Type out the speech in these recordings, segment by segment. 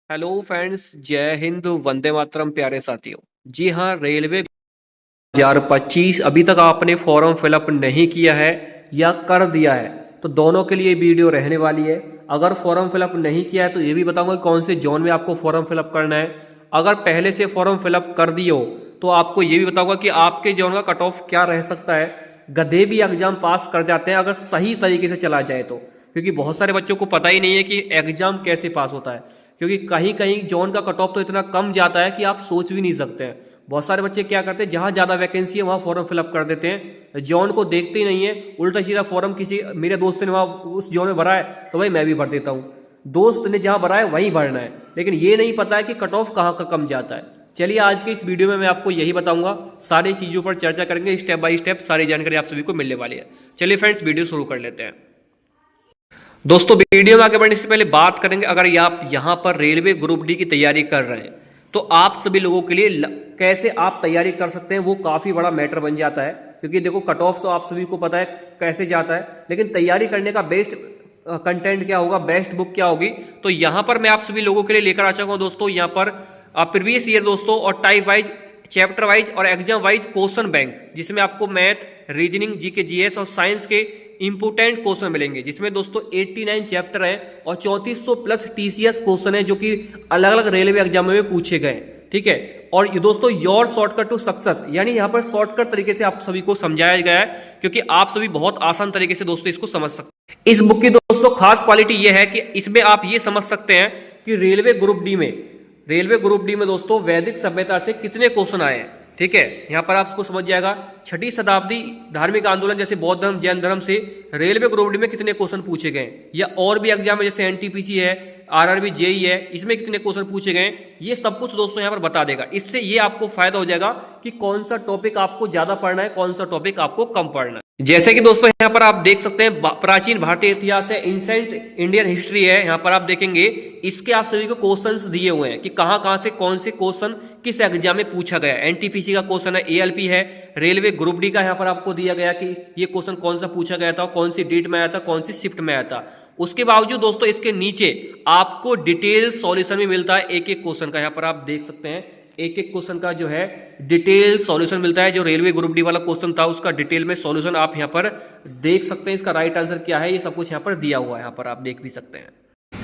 Hello friends, जय हिंद, वंदे मातरम। प्यारे साथियों, जी हाँ, रेलवे 2025 अभी तक आपने फॉर्म फिलअप नहीं किया है या कर दिया है तो दोनों के लिए वीडियो रहने वाली है। अगर फॉर्म फिलअप नहीं किया है तो ये भी बताऊंगा कि कौन से जोन में आपको फॉर्म फिलअप करना है। अगर पहले से फॉर्म फिलअप कर दिए हो तो आपको ये भी बताऊंगा कि आपके जोन का कट ऑफ क्या रह सकता है। गधे भी एग्जाम पास कर जाते हैं अगर सही तरीके से चला जाए तो, क्योंकि बहुत सारे बच्चों को पता ही नहीं है कि एग्जाम कैसे पास होता है। क्योंकि कहीं कहीं जोन का कट ऑफ तो इतना कम जाता है कि आप सोच भी नहीं सकते हैं। बहुत सारे बच्चे क्या करते हैं, जहां ज्यादा वैकेंसी है वहां फॉर्म फिलअप कर देते हैं, जॉन को देखते ही नहीं है, उल्टा सीधा फॉर्म किसी मेरे दोस्त ने वहां उस जॉन में भरा है तो भाई मैं भी भर देता हूं। दोस्त ने जहां भरा है वहीं भरना है, लेकिन ये नहीं पता है कि कट ऑफ कहां का कम जाता है। चलिए आज के इस वीडियो में मैं आपको यही बताऊंगा, सारी चीजों पर चर्चा करेंगे, स्टेप बाय स्टेप सारी जानकारी आप सभी को मिलने वाली है। चलिए फ्रेंड्स, वीडियो शुरू कर लेते हैं। दोस्तों, वीडियो में आगे बढ़ने से पहले बात करेंगे, अगर आप यहाँ पर रेलवे ग्रुप डी की तैयारी कर रहे हैं तो आप सभी लोगों के लिए कैसे आप तैयारी कर सकते हैं वो काफी बड़ा मैटर बन जाता है। क्योंकि देखो, कट ऑफ तो आप सभी को पता है कैसे जाता है, लेकिन तैयारी करने का बेस्ट कंटेंट क्या होगा, बेस्ट बुक क्या होगी, तो यहां पर मैं आप सभी लोगों के लिए लेकर आ चुका हूं दोस्तों। यहां पर प्रीवियस ईयर दोस्तों और टाइप वाइज, चैप्टर वाइज और एग्जाम वाइज क्वेश्चन बैंक, जिसमें आपको मैथ, रीजनिंग, जीके, जीएस और साइंस के इंपोर्टेंट क्वेश्चन मिलेंगे, जिसमें दोस्तों 89 चैप्टर है और 3400 प्लस टीसीएस क्वेश्चन है जो कि अलग अलग रेलवे एग्जाम में पूछे गए। ठीक है, और ये दोस्तों योर शॉर्टकट टू सक्सेस, यानी यहां पर शॉर्टकट तरीके से आप सभी को समझाया गया है, क्योंकि आप सभी बहुत आसान तरीके से दोस्तों इसको समझ सकते हैं। इस बुक की दोस्तों खास क्वालिटी यह है कि इसमें आप ये समझ सकते हैं कि रेलवे ग्रुप डी में दोस्तों वैदिक सभ्यता से कितने क्वेश्चन आए हैं। ठीक है, यहां पर आपको समझ जाएगा 6ठी शताब्दी धार्मिक आंदोलन जैसे बौद्ध धर्म, जैन धर्म से रेलवे ग्रुप डी में कितने क्वेश्चन पूछे गए, या और भी एग्जाम है जैसे एनटीपीसी है, आरआरबी, जेई है, इसमें कितने क्वेश्चन पूछे गए, ये सब कुछ दोस्तों यहां पर बता देगा। इससे ये आपको फायदा हो जाएगा कि कौन सा टॉपिक आपको ज्यादा पढ़ना है, कौन सा टॉपिक आपको कम पढ़ना है। जैसे कि दोस्तों यहाँ पर आप देख सकते हैं, प्राचीन भारतीय इतिहास है, इंसेंट इंडियन हिस्ट्री है, यहाँ पर आप देखेंगे इसके आप सभी को क्वेश्चंस दिए हुए हैं कि कहां कहां से कौन से क्वेश्चन किस एग्जाम में पूछा गया। एनटीपीसी का क्वेश्चन है, एएलपी है, रेलवे ग्रुप डी का यहाँ पर आपको दिया गया कि ये क्वेश्चन कौन सा पूछा गया था, कौन सी डेट में आया था, कौन सी शिफ्ट में आया था। उसके बावजूद दोस्तों इसके नीचे आपको डिटेल सॉल्यूशन भी मिलता है एक एक क्वेश्चन का। यहाँ पर आप देख सकते हैं एक एक क्वेश्चन का जो है डिटेल सॉल्यूशन मिलता है। जो रेलवे ग्रुप डी वाला क्वेश्चन था उसका डिटेल में सॉल्यूशन आप यहाँ पर देख सकते हैं, इसका राइट आंसर क्या है ये सब कुछ यहाँ पर दिया हुआ है, यहाँ पर आप देख भी सकते हैं।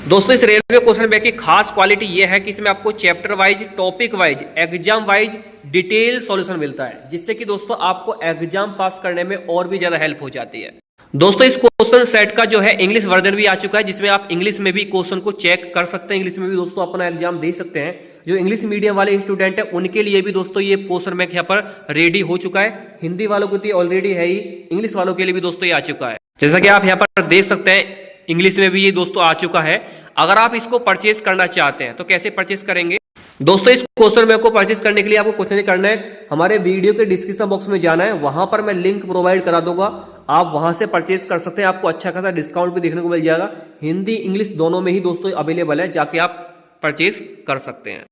दोस्तों, इस रेलवे क्वेश्चन बैंक की खास क्वालिटी यह है कि इसमें आपको chapter wise, topic wise, exam wise detail solution मिलता है, जिससे कि दोस्तों आपको एग्जाम पास करने में और भी ज्यादा हेल्प हो जाती है। दोस्तों, इस क्वेश्चन सेट का जो है इंग्लिश वर्जन भी आ चुका है, जिसमें आप इंग्लिश में भी क्वेश्चन को चेक कर सकते हैं, इंग्लिश में भी दोस्तों अपना एग्जाम दे सकते हैं। जो इंग्लिश मीडियम वाले स्टूडेंट है उनके लिए भी दोस्तों ये क्वेश्चन बैंक यहाँ पर रेडी हो चुका है। हिंदी वालों को तो ऑलरेडी है ही, इंग्लिश वालों के लिए भी दोस्तों ये आ चुका है। जैसा कि आप यहाँ पर देख सकते हैं इंग्लिश में भी ये दोस्तों आ चुका है। अगर आप इसको परचेस करना चाहते हैं तो कैसे परचेस करेंगे दोस्तों? इस क्वेश्चन बैंक को परचेस करने के लिए आपको कुछ नहीं करना है, हमारे वीडियो के डिस्क्रिप्शन बॉक्स में जाना है, वहां पर मैं लिंक प्रोवाइड करा दूंगा, आप वहां से परचेस कर सकते हैं। आपको अच्छा खासा डिस्काउंट भी देखने को मिल जाएगा, हिंदी इंग्लिश दोनों में ही दोस्तों अवेलेबल है, जाके आप परचेस कर सकते हैं।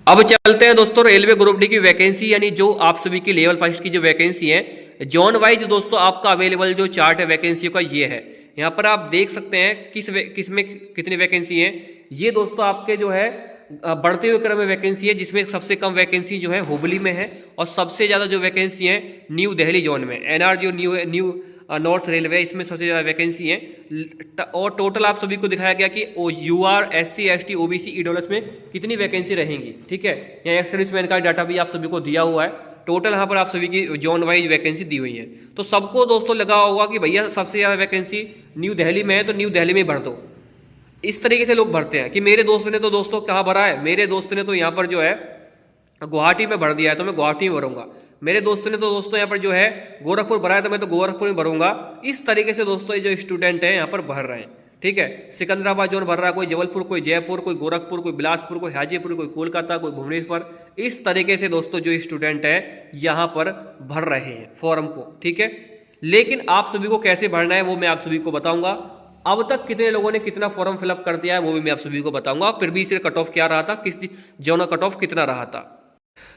अब चलते हैं दोस्तों रेलवे ग्रुप डी की वैकेंसी, यानी जो आप सभी की लेवल फर्स्ट की जो वैकेंसी है, जोन वाइज दोस्तों आपका अवेलेबल जो चार्ट है वैकेंसियों का ये है। यहाँ पर आप देख सकते हैं किस में कितनी वैकेंसी है। ये दोस्तों आपके जो है बढ़ते हुए क्रम में वैकेंसी है, जिसमें सबसे कम वैकेंसी जो है हुबली में है और सबसे ज्यादा जो वैकेंसी है न्यू दिल्ली जोन में, एनआर जो न्यू नॉर्थ रेलवे, इसमें सबसे ज्यादा वैकेंसी है। और टोटल आप सभी को दिखाया गया कि UR, SC, ST, OBC, EWS में कितनी वैकेंसी रहेंगी। ठीक है, यहाँ एक्स सर्विसमैन का डाटा भी आप सभी को दिया हुआ है। टोटल यहाँ पर आप सभी की जोन वाइज वैकेंसी दी हुई है, तो सबको दोस्तों लगा होगा कि भैया सबसे ज्यादा वैकेंसी न्यू दिल्ली में है तो न्यू दिल्ली में भर दो। इस तरीके से लोग भरते हैं कि मेरे दोस्त ने तो दोस्तों कहाँ भरा है, मेरे दोस्त ने तो यहाँ पर जो है गुवाहाटी में भर दिया है तो मैं गुवाहाटी में भरूंगा, मेरे दोस्त ने तो दोस्तों यहाँ पर जो है गोरखपुर भरा है तो मैं तो गोरखपुर में भरूंगा। इस तरीके से दोस्तों ये जो स्टूडेंट है यहाँ पर भर रहे हैं। ठीक है, सिकंदराबाद जोन भर रहा है, कोई जबलपुर, कोई जयपुर, कोई गोरखपुर, कोई बिलासपुर, कोई हाजीपुर, कोई कोलकाता, कोई भुवनेश्वर। इस तरीके से दोस्तों जो स्टूडेंट है यहाँ पर भर रहे हैं फॉर्म को। ठीक है, लेकिन आप सभी को कैसे भरना है वो मैं आप सभी को बताऊंगा। अब तक कितने लोगों ने कितना फॉर्म फिलअप कर दिया है वो भी मैं आप सभी को बताऊंगा, फिर भी इसका कट ऑफ क्या रहा था, किस जोन का कट ऑफ कितना रहा था।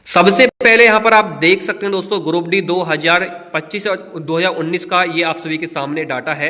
सबसे पहले यहां पर आप देख सकते हैं दोस्तों ग्रुप डी 2025 और 2019 का ये आप सभी के सामने डाटा है।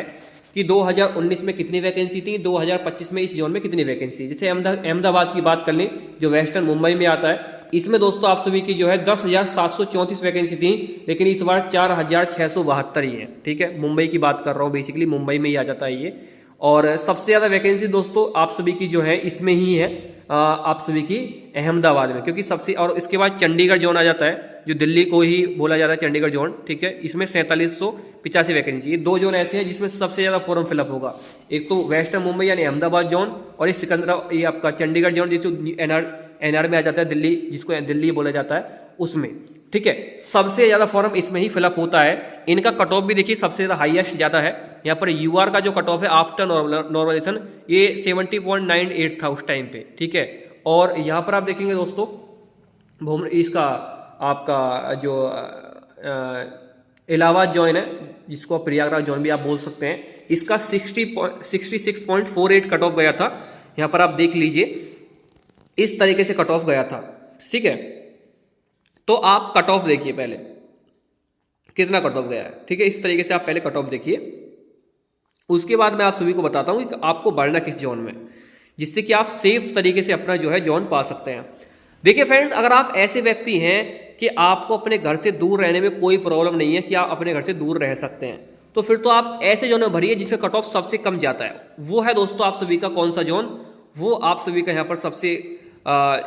कि 2019 में कितनी वैकेंसी थी, 2025 में इस जोन में कितनी वैकेंसी। जैसे अहमदाबाद की बात कर लें जो वेस्टर्न मुंबई में आता है, इसमें दोस्तों आप सभी की जो है 10,734 वैकेंसी थी, लेकिन इस बार 4,672 ही है। ठीक है, मुंबई की बात कर रहा हूँ, बेसिकली मुंबई में ही आ जाता है ये। और सबसे ज़्यादा वैकेंसी दोस्तों आप सभी की जो है इसमें ही है, आप सभी की अहमदाबाद में, क्योंकि सबसे, और इसके बाद चंडीगढ़ जोन आ जाता है जो दिल्ली को ही बोला जाता है चंडीगढ़ जोन। ठीक है, इसमें 4785 वैकेंसी। ये दो जोन ऐसे हैं जिसमें सबसे ज़्यादा फॉर्म फिलअप होगा, एक तो वेस्टर्न मुंबई यानी अहमदाबाद जोन, और ये आपका चंडीगढ़ जोन जिसको एनआर में आ जाता है, दिल्ली, जिसको दिल्ली बोला जाता है, उसमें। ठीक है, सबसे ज़्यादा फॉर्म इसमें ही फिलअप होता है। इनका कट ऑफ भी देखिए सबसे ज़्यादा हाईएस्ट जाता है। यहाँ पर यूआर का जो कट ऑफ है आफ्टर नॉर्मलाइजेशन ये 70.98 था उस टाइम पे। ठीक है, और यहाँ पर आप देखेंगे दोस्तों इसका आपका जो इलाहाबाद जोन है, जिसको प्रयागराज जोन भी आप बोल सकते हैं, इसका 66.48 कट ऑफ गया था। यहाँ पर आप देख लीजिए इस तरीके से कट ऑफ गया था। ठीक है, तो आप कट ऑफ देखिए पहले कितना कट ऑफ गया है। ठीक है, इस तरीके से आप पहले कट ऑफ देखिए, उसके बाद मैं आप सभी को बताता हूं कि आपको बढ़ना किस जोन में, जिससे कि आप सेफ तरीके से अपना जो है जोन पा सकते हैं। देखिए फ्रेंड्स, अगर आप ऐसे व्यक्ति हैं कि आपको अपने घर से दूर रहने में कोई प्रॉब्लम नहीं है, कि आप अपने घर से दूर रह सकते हैं, तो फिर तो आप ऐसे जोन में भरिए जिसका कट ऑफ सबसे कम जाता है। वो है दोस्तों आप सभी का कौन सा जोन, वो आप सभी का यहाँ पर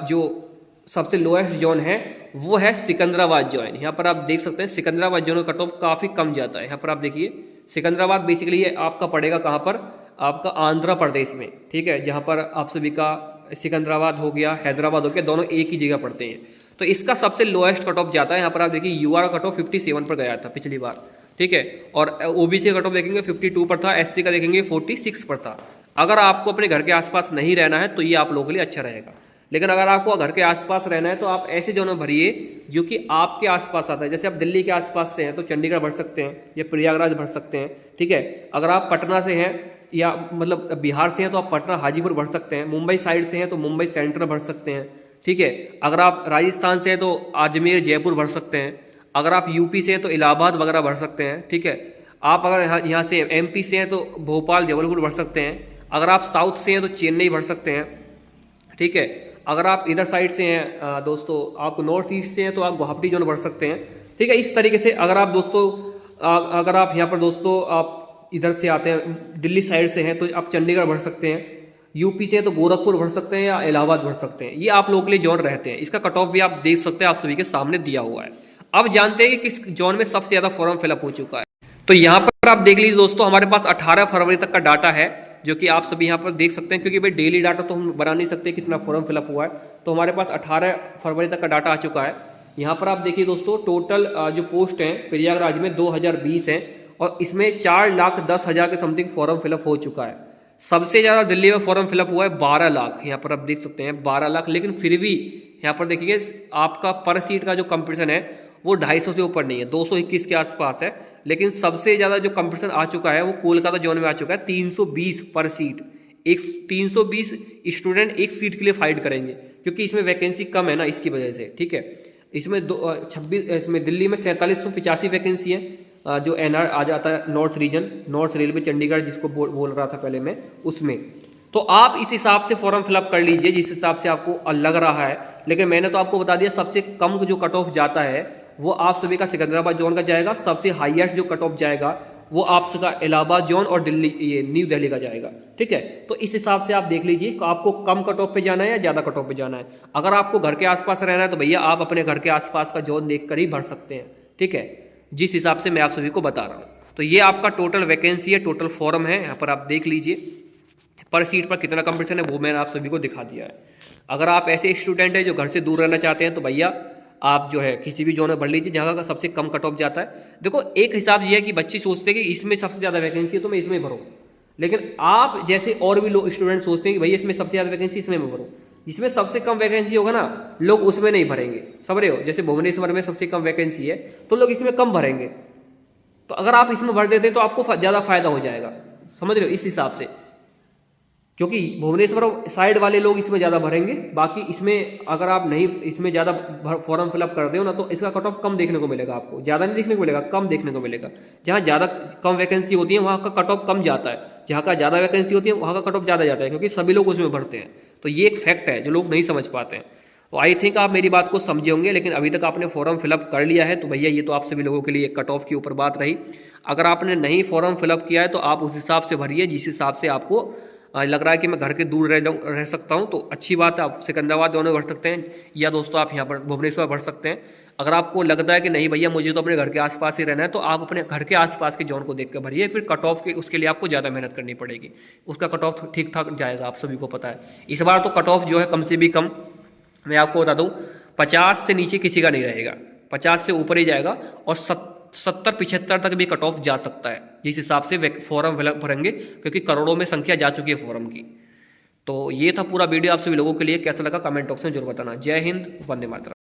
जो सबसे लोएस्ट जोन है वो है सिकंदराबाद जोन। यहाँ पर आप देख सकते हैं सिकंदराबाद जोन का कट ऑफ काफ़ी कम जाता है। यहाँ पर आप देखिए सिकंदराबाद बेसिकली ये आपका पड़ेगा कहाँ पर, आपका आंध्र प्रदेश में। ठीक है, जहाँ पर आप सभी का सिकंदराबाद हो गया, हैदराबाद हो गया, दोनों एक ही जगह पड़ते हैं। तो इसका सबसे लोएस्ट कट ऑफ जाता है। यहाँ पर आप देखिए यूआर कट ऑफ 57 पर गया था पिछली बार। ठीक है, और ओबीसी का कट ऑफ देखेंगे 52 पर था, एससी का देखेंगे 46 पर था। अगर आपको अपने घर के आसपास नहीं रहना है तो ये आप लोगों के लिए अच्छा रहेगा, लेकिन अगर आपको घर के आसपास रहना है तो आप ऐसे जोन में भरिए जो कि आपके आसपास आता है। जैसे आप दिल्ली के आसपास से हैं तो चंडीगढ़ भर सकते हैं या प्रयागराज भर सकते हैं। ठीक है, अगर आप पटना से हैं या मतलब बिहार से हैं तो आप पटना हाजीपुर भर सकते हैं। मुंबई साइड से हैं तो मुंबई सेंट्रल भर सकते हैं। ठीक है, अगर आप राजस्थान से हैं तो अजमेर जयपुर भर सकते हैं। अगर आप यूपी से हैं तो इलाहाबाद वगैरह भर सकते हैं। ठीक है, आप अगर यहाँ से एमपी से हैं तो भोपाल जबलपुर भर सकते हैं। अगर आप साउथ से हैं तो चेन्नई भर सकते हैं। ठीक है, अगर आप इधर साइड से हैं दोस्तों, आप नॉर्थ ईस्ट से हैं तो आप गुवाहाटी जोन भर सकते हैं। ठीक है, इस तरीके से अगर आप दोस्तों अगर आप यहाँ पर दोस्तों आप इधर से आते हैं दिल्ली साइड से हैं तो आप चंडीगढ़ भर सकते हैं। यूपी से हैं तो गोरखपुर भर सकते हैं या इलाहाबाद भर सकते हैं। ये आप लोगों के लिए जोन रहते हैं। इसका कट ऑफ भी आप देख सकते हैं, आप सभी के सामने दिया हुआ है। अब जानते हैं कि किस जोन में सबसे ज़्यादा फॉर्म फिलअप हो चुका है। तो यहाँ पर आप देख लीजिए दोस्तों, हमारे पास 18 फरवरी तक का डाटा है, जो कि आप सभी यहाँ पर देख सकते हैं, क्योंकि भाई डेली डाटा तो हम बना नहीं सकते कितना फॉर्म फिलअप हुआ है। तो हमारे पास 18 फरवरी तक का डाटा आ चुका है। यहाँ पर आप देखिए दोस्तों, टोटल जो पोस्ट हैं प्रयागराज में 2020 हैं, और इसमें 4,10,000 के समथिंग फॉर्म फिलअप हो चुका है। सबसे ज़्यादा दिल्ली में फॉर्म फिलअप हुआ है 12 लाख। यहाँ पर आप देख सकते हैं 12 लाख, लेकिन फिर भी यहाँ पर देखिए आपका पर सीट का जो कंपटीशन है वो 250 से ऊपर नहीं है, 221 के आसपास है। लेकिन सबसे ज़्यादा जो कंपटीशन आ चुका है वो कोलकाता जोन में आ चुका है, 320 पर सीट। 320 स्टूडेंट एक सीट के लिए फाइट करेंगे, क्योंकि इसमें वैकेंसी कम है ना, इसकी वजह से। ठीक है, इसमें इसमें दिल्ली में 4785 वैकेंसी है, जो एनआर आ जाता है north region, north railway Chandigarh जिसको बोल रहा था पहले मैं, उसमें। तो आप इस हिसाब से फॉर्म फिलअप कर लीजिए जिस हिसाब से आपको लग रहा है। लेकिन मैंने तो आपको बता दिया सबसे कम जो कट ऑफ जाता है वो आप सभी का सिकंदराबाद जोन का जाएगा। सबसे हाईएस्ट जो कट ऑफ जाएगा वो आप सभी इलाहाबाद जोन और दिल्ली, ये न्यू दिल्ली का जाएगा। ठीक है, तो इस हिसाब से आप देख लीजिए कि आपको कम कट ऑफ पे जाना है या ज़्यादा कट ऑफ पे जाना है। अगर आपको घर के आसपास रहना है तो भैया आप अपने घर के आसपास का जोन देख कर ही भर सकते हैं। ठीक है, जिस हिसाब से मैं आप सभी को बता रहा हूँ। तो ये आपका टोटल वैकेंसी है, टोटल फॉर्म है। यहाँ पर आप देख लीजिए पर सीट पर कितना कंपटीशन है वो मैंने आप सभी को दिखा दिया है। अगर आप ऐसे स्टूडेंट हैं जो घर से दूर रहना चाहते हैं तो भैया आप जो है किसी भी जोन में भर लीजिए जहाँ का सबसे कम कट ऑफ जाता है। देखो एक हिसाब ये है कि बच्चे सोचते हैं कि इसमें सबसे ज़्यादा वैकेंसी है तो मैं इसमें भरूँ, लेकिन आप जैसे और भी लोग स्टूडेंट सोचते हैं कि भैया इसमें सबसे ज़्यादा वैकेंसी इसमें मैं भरूँ। जिसमें सबसे कम वैकेंसी होगा ना लोग उसमें नहीं भरेंगे, समझ रहे हो। जैसे भुवनेश्वर में सबसे कम वैकेंसी है तो लोग इसमें कम भरेंगे। तो अगर आप इसमें भर देते तो आपको ज़्यादा फायदा हो जाएगा, समझ रहे हो, इस हिसाब से। क्योंकि भुवनेश्वर साइड वाले लोग इसमें ज़्यादा भरेंगे। बाकी इसमें अगर आप नहीं इसमें ज़्यादा फॉर्म फिलअप करते हो ना, तो इसका कट ऑफ कम देखने को मिलेगा आपको, ज़्यादा नहीं देखने को मिलेगा, कम देखने को मिलेगा। जहाँ ज़्यादा कम वैकेंसी होती है वहाँ का कट ऑफ कम जाता है, जहाँ का ज़्यादा वैकेंसी होती है वहाँ का कट ऑफ ज़्यादा जाता है, क्योंकि सभी लोग उसमें भरते हैं। तो ये एक फैक्ट है जो लोग नहीं समझ पाते हैं। तो आई थिंक आप मेरी बात को समझे होंगे, लेकिन अभी तक आपने फॉर्म फिलअप कर लिया है तो भैया ये तो आप सभी लोगों के लिए कट ऑफ के ऊपर बात रही। अगर आपने नहीं फॉर्म फिलअप किया है तो आप उस हिसाब से भरिए जिस हिसाब से आपको लग रहा है कि मैं घर के दूर रह सकता हूँ, तो अच्छी बात है। आप सिकंदराबाद दोनों भर सकते हैं, या दोस्तों आप यहाँ पर भुवनेश्वर भर सकते हैं। अगर आपको लगता है कि नहीं भैया मुझे तो अपने घर के आसपास ही रहना है, तो आप अपने घर के आसपास के जोन को देख कर भरिए। फिर कट ऑफ के उसके लिए आपको ज़्यादा मेहनत करनी पड़ेगी, उसका कट ऑफ ठीक ठाक जाएगा, आप सभी को पता है। इस बार तो कट ऑफ जो है कम से भी कम, मैं आपको बता दूँ, 50 से नीचे किसी का नहीं रहेगा, 50 से ऊपर ही जाएगा, और 70-75 तक भी कट ऑफ जा सकता है जिस हिसाब से फॉर्म भरेंगे, क्योंकि करोड़ों में संख्या जा चुकी है फॉर्म की। तो ये था पूरा वीडियो आप सभी लोगों के लिए। कैसा लगा कमेंट बॉक्स में जरूर बताना। जय हिंद, वंदे मातरम।